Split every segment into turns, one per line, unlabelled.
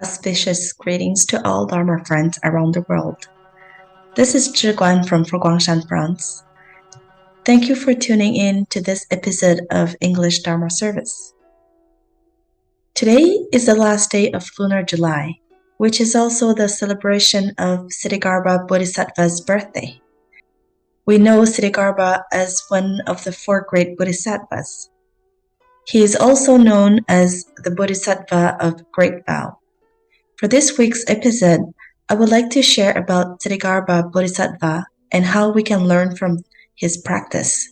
Auspicious greetings to all Dharma friends around the world. This is Zhi Guan from Guang, Shan, France. Thank you for tuning in to this episode of English Dharma Service. Today is the last day of lunar July, which is also the celebration of Ksitigarbha Bodhisattva's birthday. We know Ksitigarbha as one of the four great Bodhisattvas. He is also known as the Bodhisattva of Great Vow. For this week's episode, I would like to share about Ksitigarbha Bodhisattva and how we can learn from his practice.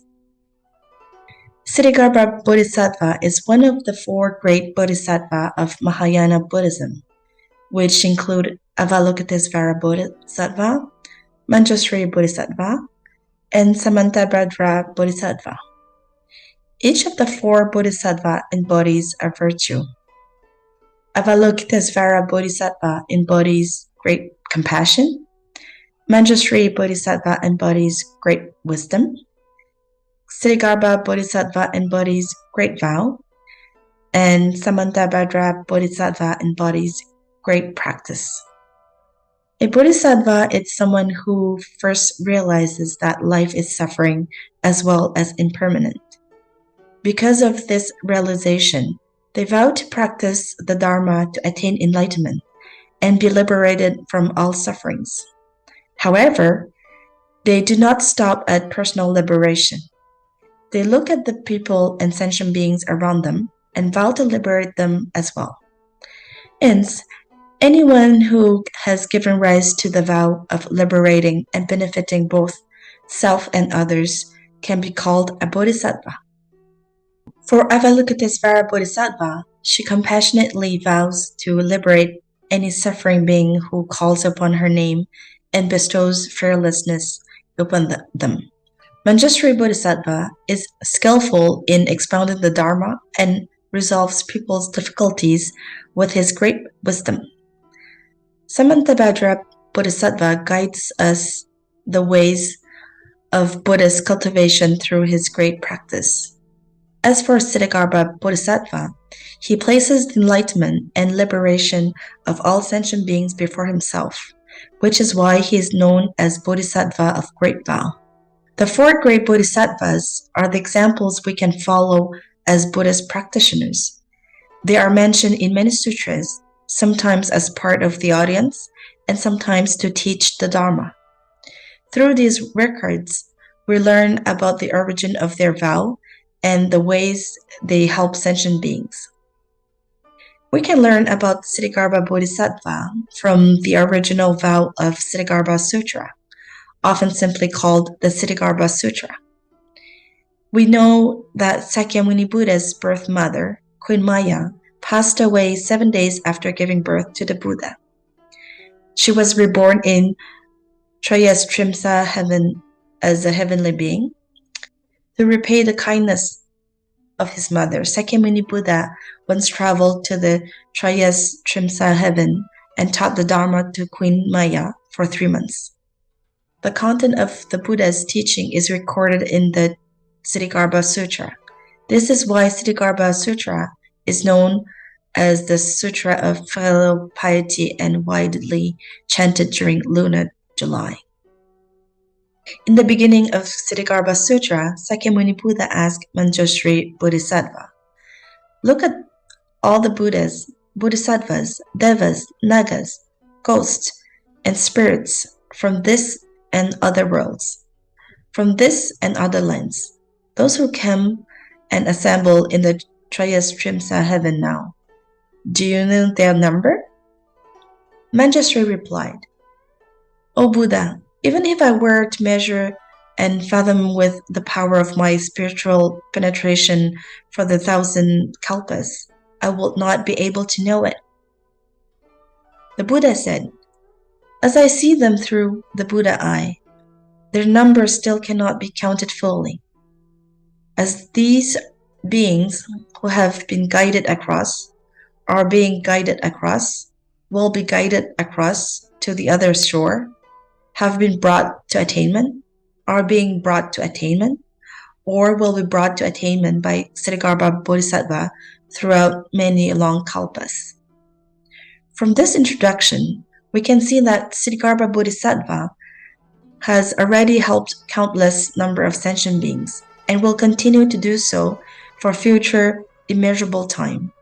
Ksitigarbha Bodhisattva is one of the four great Bodhisattva of Mahayana Buddhism, which include Avalokitesvara Bodhisattva, Manjusri Bodhisattva, and Samantabhadra Bodhisattva. Each of the four Bodhisattva embodies a virtue. Avalokitesvara Bodhisattva embodies great compassion. Manjusri Bodhisattva embodies great wisdom. Ksitigarbha Bodhisattva embodies great vow. And Samantabhadra Bodhisattva embodies great practice. A Bodhisattva is someone who first realizes that life is suffering as well as impermanent. Because of this realization, they vow to practice the Dharma to attain enlightenment and be liberated from all sufferings. However, they do not stop at personal liberation. They look at the people and sentient beings around them and vow to liberate them as well. Hence, anyone who has given rise to the vow of liberating and benefiting both self and others can be called a bodhisattva. For Avalokitesvara Bodhisattva, she compassionately vows to liberate any suffering being who calls upon her name and bestows fearlessness upon them. Manjusri Bodhisattva is skillful in expounding the Dharma and resolves people's difficulties with his great wisdom. Samantabhadra Bodhisattva guides us the ways of Buddha's cultivation through his great practice. As for Ksitigarbha Bodhisattva, he places the enlightenment and liberation of all sentient beings before himself, which is why he is known as Bodhisattva of Great Vow. The four great Bodhisattvas are the examples we can follow as Buddhist practitioners. They are mentioned in many sutras, sometimes as part of the audience and sometimes to teach the Dharma. Through these records, we learn about the origin of their vow and the ways they help sentient beings. We can learn about Ksitigarbha Bodhisattva from the original vow of Ksitigarbha Sutra, often simply called the Ksitigarbha Sutra. We know that Sakyamuni Buddha's birth mother, Queen Maya, passed away 7 days after giving birth to the Buddha. She was reborn in Trayastrimsa heaven as a heavenly being. To repay the kindness of his mother, Sakyamuni Buddha once traveled to the Trayastrimsa heaven and taught the Dharma to Queen Maya for 3 months. The content of the Buddha's teaching is recorded in the Ksitigarbha Sutra. This is why Ksitigarbha Sutra is known as the Sutra of Filial Piety and widely chanted during lunar July. In the beginning of Ksitigarbha Sutra, Sakyamuni Buddha asked Manjusri Bodhisattva, "Look at all the Buddhas, Bodhisattvas, Devas, Nagas, ghosts, and spirits from this and other worlds, from this and other lands, those who come and assemble in the Trayastrimsa heaven now. Do you know their number?" Manjusri replied, "O Buddha, even if I were to measure and fathom with the power of my spiritual penetration for the 1,000 kalpas, I would not be able to know it." The Buddha said, "As I see them through the Buddha eye, their number still cannot be counted fully. As these beings who have been guided across, are being guided across, will be guided across to the other shore, have been brought to attainment, are being brought to attainment, or will be brought to attainment by Ksitigarbha Bodhisattva throughout many long kalpas. From this introduction, we can see that Ksitigarbha Bodhisattva has already helped countless number of sentient beings and will continue to do so for future immeasurable time.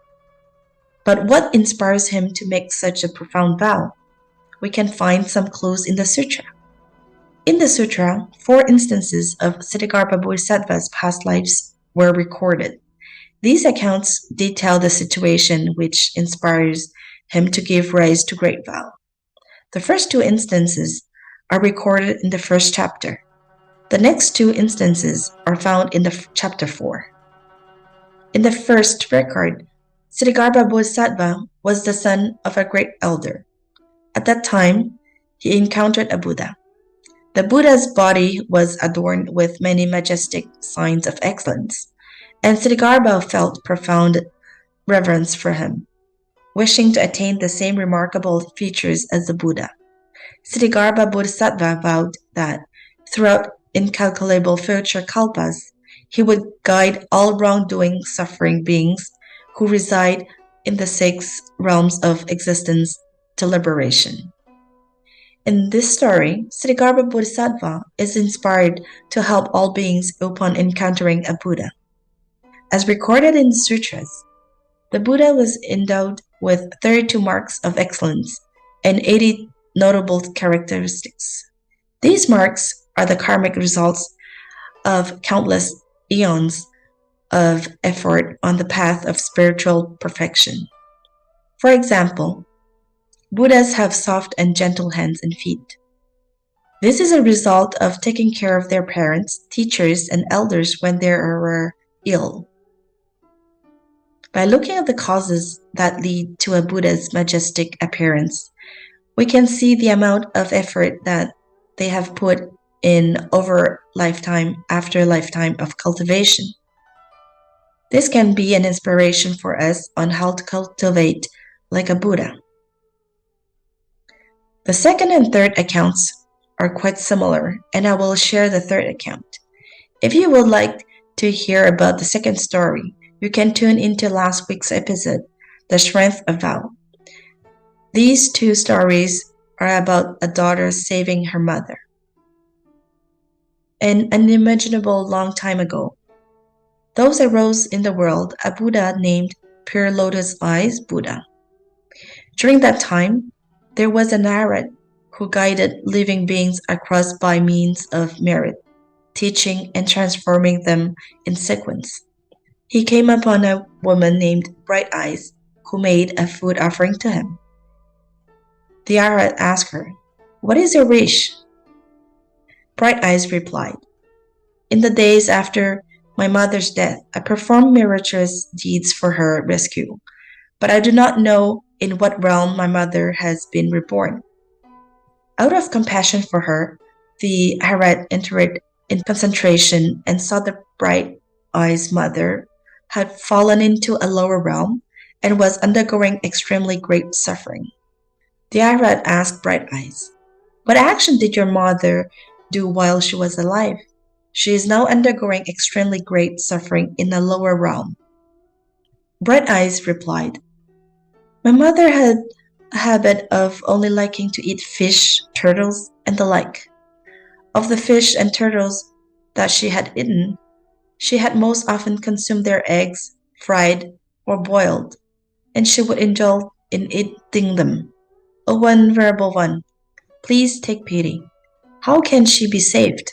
But what inspires him to make such a profound vow? We can find some clues in the sutra. In the sutra, 4 instances of Ksitigarbha Bodhisattva's past lives were recorded. These accounts detail the situation which inspires him to give rise to great vow. The first 2 instances are recorded in the first chapter. The next 2 instances are found in the chapter 4. In the first record, Ksitigarbha Bodhisattva was the son of a great elder. At that time, he encountered a Buddha. The Buddha's body was adorned with many majestic signs of excellence, and Ksitigarbha felt profound reverence for him, wishing to attain the same remarkable features as the Buddha. Ksitigarbha Bodhisattva vowed that throughout incalculable future kalpas, he would guide all wrongdoing suffering beings who reside in the 6 realms of existence to liberation. In this story, Ksitigarbha Bodhisattva is inspired to help all beings upon encountering a Buddha. As recorded in the sutras, the Buddha was endowed with 32 marks of excellence and 80 notable characteristics. These marks are the karmic results of countless eons of effort on the path of spiritual perfection. For example, Buddhas have soft and gentle hands and feet. This is a result of taking care of their parents, teachers, and elders when they were ill. By looking at the causes that lead to a Buddha's majestic appearance, we can see the amount of effort that they have put in over lifetime after lifetime of cultivation. This can be an inspiration for us on how to cultivate like a Buddha. The second and third accounts are quite similar, and I will share the third account. If you would like to hear about the second story, you can tune into last week's episode, The Strength of Vow. These 2 stories are about a daughter saving her mother. An unimaginable long time ago, there arose in the world a Buddha named Pure Lotus Eyes Buddha. During that time, there was an Arhat who guided living beings across by means of merit, teaching and transforming them in sequence. He came upon a woman named Bright Eyes who made a food offering to him. The Arhat asked her, "What is your wish?" Bright Eyes replied, "In the days after my mother's death, I performed miraculous deeds for her rescue, but I do not know in what realm my mother has been reborn." Out of compassion for her, the Arhat entered in concentration and saw the Bright Eyes' mother had fallen into a lower realm and was undergoing extremely great suffering. The Arhat asked Bright Eyes, "What action did your mother do while she was alive? She is now undergoing extremely great suffering in a lower realm." Bright Eyes replied, "My mother had a habit of only liking to eat fish, turtles, and the like. Of the fish and turtles that she had eaten, she had most often consumed their eggs, fried, or boiled, and she would indulge in eating them. O Venerable One, please take pity. How can she be saved?"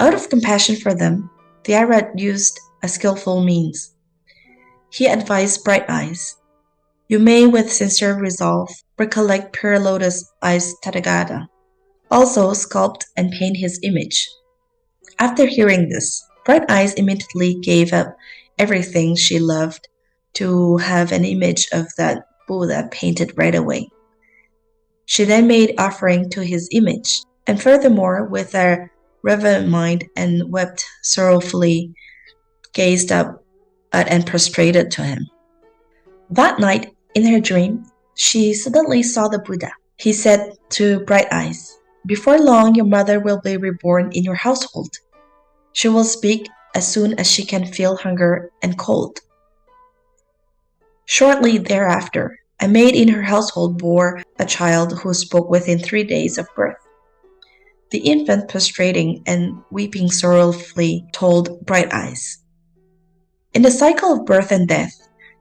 Out of compassion for them, the Arhat used a skillful means. He advised Bright Eyes, "You may with sincere resolve recollect Pure Lotus Eyes Tathagata. Also sculpt and paint his image." After hearing this, Bright Eyes immediately gave up everything she loved to have an image of that Buddha painted right away. She then made offering to his image, and furthermore, with a reverent mind and wept sorrowfully, gazed up at and prostrated to him. That night, in her dream, she suddenly saw the Buddha. He said to Bright Eyes, "Before long, your mother will be reborn in your household. She will speak as soon as she can feel hunger and cold." Shortly thereafter, A maid in her household bore a child who spoke within 3 days of birth. The infant, prostrating and weeping sorrowfully, told Bright Eyes, "In the cycle of birth and death,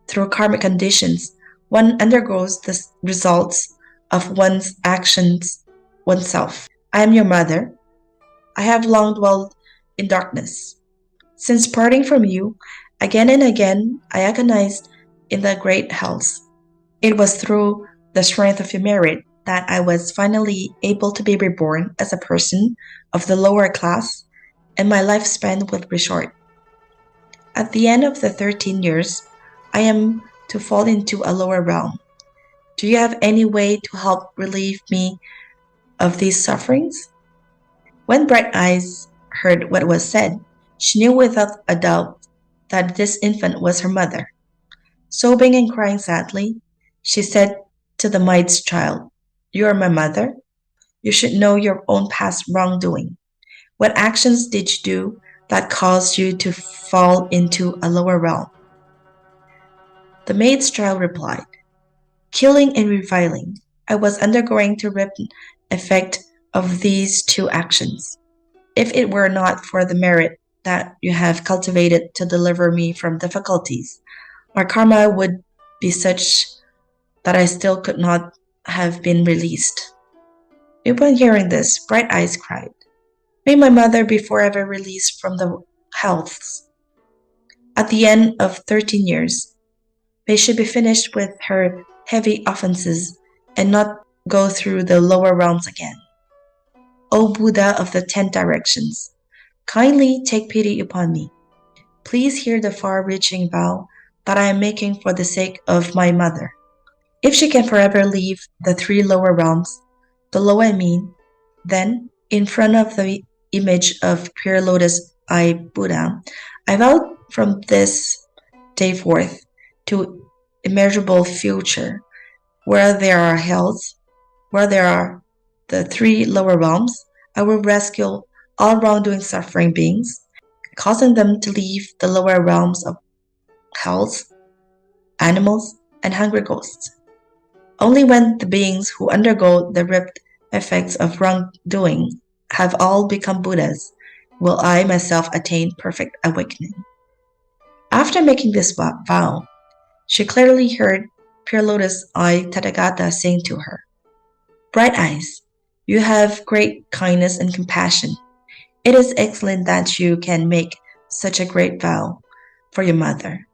through karmic conditions, one undergoes the results of one's actions oneself. I am your mother. I have long dwelled in darkness. Since parting from you, again and again I agonized in the great hells. It was through the strength of your merit that I was finally able to be reborn as a person of the lower class, and my lifespan will be short. At the end of the 13 years, I am to fall into a lower realm. Do you have any way to help relieve me of these sufferings?" When Bright Eyes heard what was said, she knew without a doubt that this infant was her mother. Sobbing and crying sadly, she said to the maid's child, "You are my mother. You should know your own past wrongdoing. What actions did you do that caused you to fall into a lower realm?" The maid's child replied, "Killing and reviling. I was undergoing the written effect of these 2 actions. If it were not for the merit that you have cultivated to deliver me from difficulties, my karma would be such that I still could not have been released." Upon hearing this, Bright Eyes cried, "May my mother be forever released from the hells. At the end of 13 years, may she be finished with her heavy offenses and not go through the lower realms again. O Buddha of the 10 directions, kindly take pity upon me. Please hear the far-reaching vow that I am making for the sake of my mother. If she can forever leave the 3 lower realms, the low I mean, then, in front of the image of pure lotus eye Buddha, I vow from this day forth to immeasurable future, where there are hells, where there are the 3 lower realms, I will rescue all wrongdoing suffering beings, causing them to leave the lower realms of hells, animals, and hungry ghosts. Only when the beings who undergo the ripped effects of wrongdoing have all become Buddhas will I myself attain perfect awakening." After making this vow, she clearly heard Pure Lotus Eye Tathagata saying to her, "Bright Eyes, you have great kindness and compassion. It is excellent that you can make such a great vow for your mother.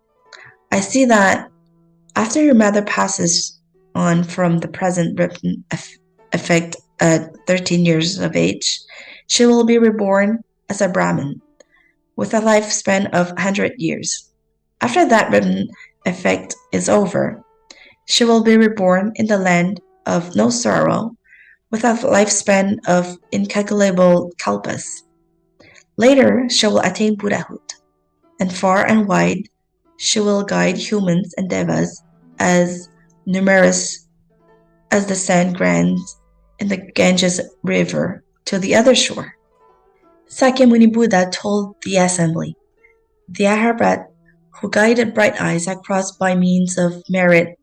I see that after your mother passes on from the present written effect at 13 years of age, she will be reborn as a Brahmin with a lifespan of 100 years. After that written effect is over, she will be reborn in the land of no sorrow with a lifespan of incalculable kalpas. Later, she will attain Buddhahood, and far and wide she will guide humans and devas as numerous as the sand grains in the Ganges River to the other shore." Sakyamuni Buddha told the assembly, "The Arhat who guided Bright Eyes across by means of merit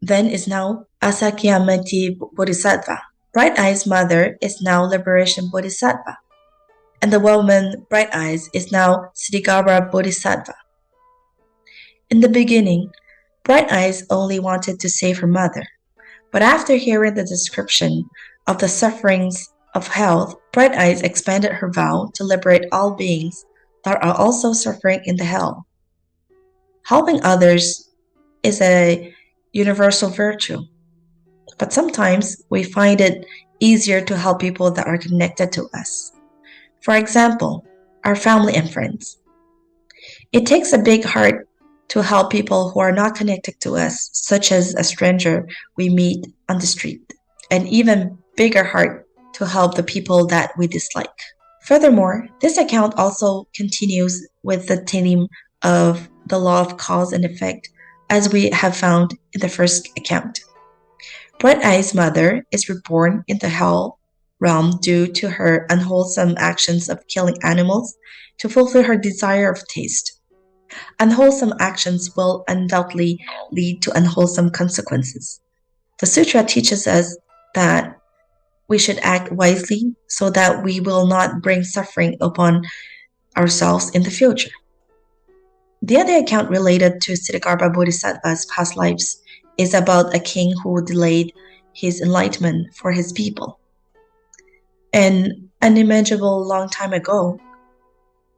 then is now Calamity Bodhisattva. Bright Eyes' mother is now Liberation Bodhisattva, and the woman Bright Eyes is now Ksitigarbha Bodhisattva." In the beginning, Bright Eyes only wanted to save her mother, but after hearing the description of the sufferings of hell, Bright Eyes expanded her vow to liberate all beings that are also suffering in the hell. Helping others is a universal virtue, but sometimes we find it easier to help people that are connected to us. For example, our family and friends. It takes a big heart to help people who are not connected to us, such as a stranger we meet on the street, and even bigger heart to help the people that we dislike. Furthermore, this account also continues with the theme of the law of cause and effect, as we have found in the first account. Bright Eyes' mother is reborn in the hell realm due to her unwholesome actions of killing animals to fulfill her desire of taste. Unwholesome actions will undoubtedly lead to unwholesome consequences. The sutra teaches us that we should act wisely so that we will not bring suffering upon ourselves in the future. The other account related to Ksitigarbha Bodhisattva's past lives is about a king who delayed his enlightenment for his people. An unimaginable long time ago,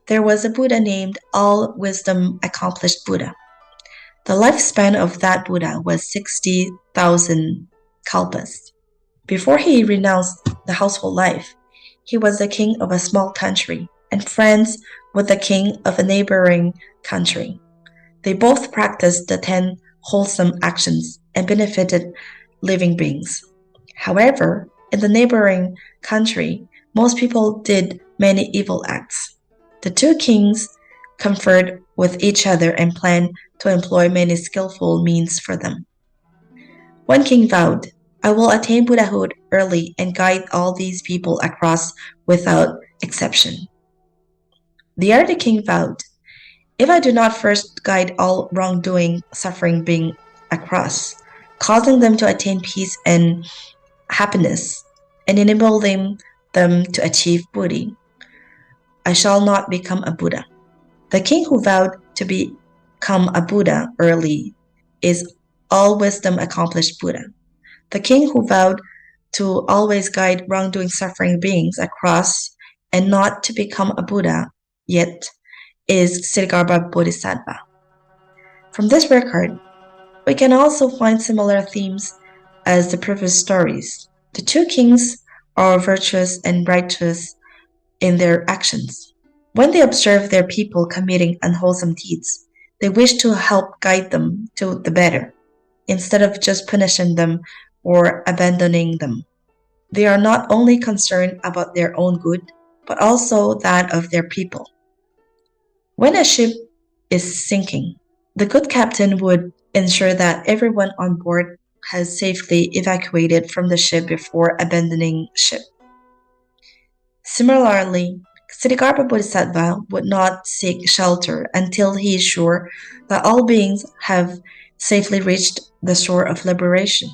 there was a Buddha named All-Wisdom Accomplished Buddha. The lifespan of that Buddha was 60,000 kalpas. Before he renounced the household life, he was the king of a small country and friends with the king of a neighboring country. They both practiced the 10 wholesome actions and benefited living beings. However, in the neighboring country, most people did many evil acts. The two kings conferred with each other and planned to employ many skillful means for them. One king vowed, "I will attain Buddhahood early and guide all these people across without exception." The other king vowed, "If I do not first guide all wrongdoing, suffering being across, causing them to attain peace and happiness, and enabling them to achieve Buddhi, I shall not become a Buddha." The king who vowed to become a Buddha early is All-Wisdom Accomplished Buddha. The king who vowed to always guide wrongdoing suffering beings across and not to become a Buddha yet is Ksitigarbha Bodhisattva. From this record, we can also find similar themes as the previous stories. The two kings are virtuous and righteous in their actions. When they observe their people committing unwholesome deeds, they wish to help guide them to the better, instead of just punishing them or abandoning them. They are not only concerned about their own good, but also that of their people. When a ship is sinking, the good captain would ensure that everyone on board has safely evacuated from the ship before abandoning ship. Similarly, Ksitigarbha Bodhisattva would not seek shelter until he is sure that all beings have safely reached the shore of liberation.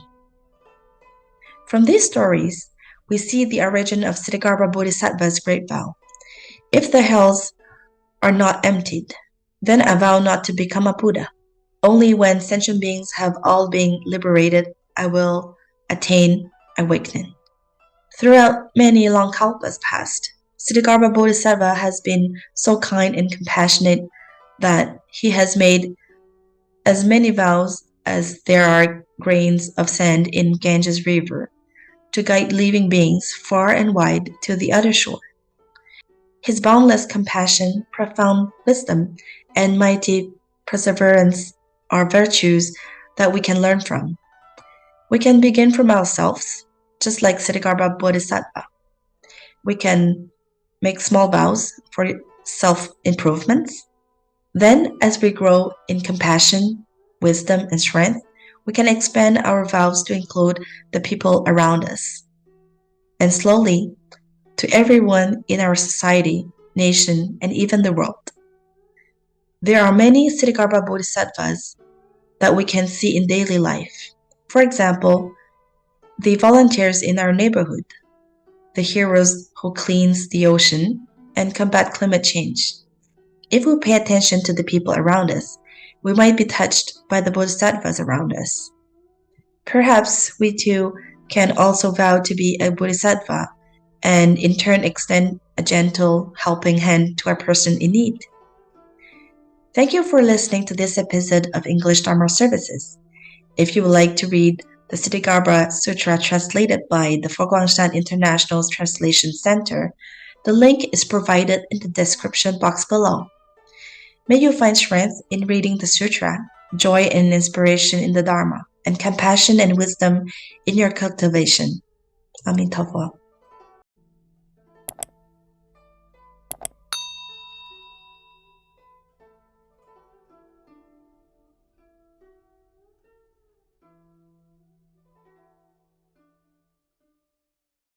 From these stories, we see the origin of Ksitigarbha Bodhisattva's great vow. If the hells are not emptied, then I vow not to become a Buddha. Only when sentient beings have all been liberated, I will attain awakening. Throughout many long kalpas past, Ksitigarbha Bodhisattva has been so kind and compassionate that he has made as many vows as there are grains of sand in Ganges River to guide living beings far and wide to the other shore. His boundless compassion, profound wisdom, and mighty perseverance are virtues that we can learn from. We can begin from ourselves, just like Ksitigarbha Bodhisattva. We can make small vows for self-improvements. Then, as we grow in compassion, wisdom, and strength, we can expand our vows to include the people around us. And slowly, to everyone in our society, nation, and even the world. There are many Ksitigarbha Bodhisattvas that we can see in daily life. For example, the volunteers in our neighborhood, the heroes who cleans the ocean and combat climate change. If we pay attention to the people around us, we might be touched by the Bodhisattvas around us. Perhaps we too can also vow to be a Bodhisattva and in turn extend a gentle, helping hand to a person in need. Thank you for listening to this episode of English Dharma Services. If you would like to read the Ksitigarbha Sutra translated by the Guang International Translation Center, the link is provided in the description box below. May you find strength in reading the sutra, joy and inspiration in the Dharma, and compassion and wisdom in your cultivation. Amin Tova.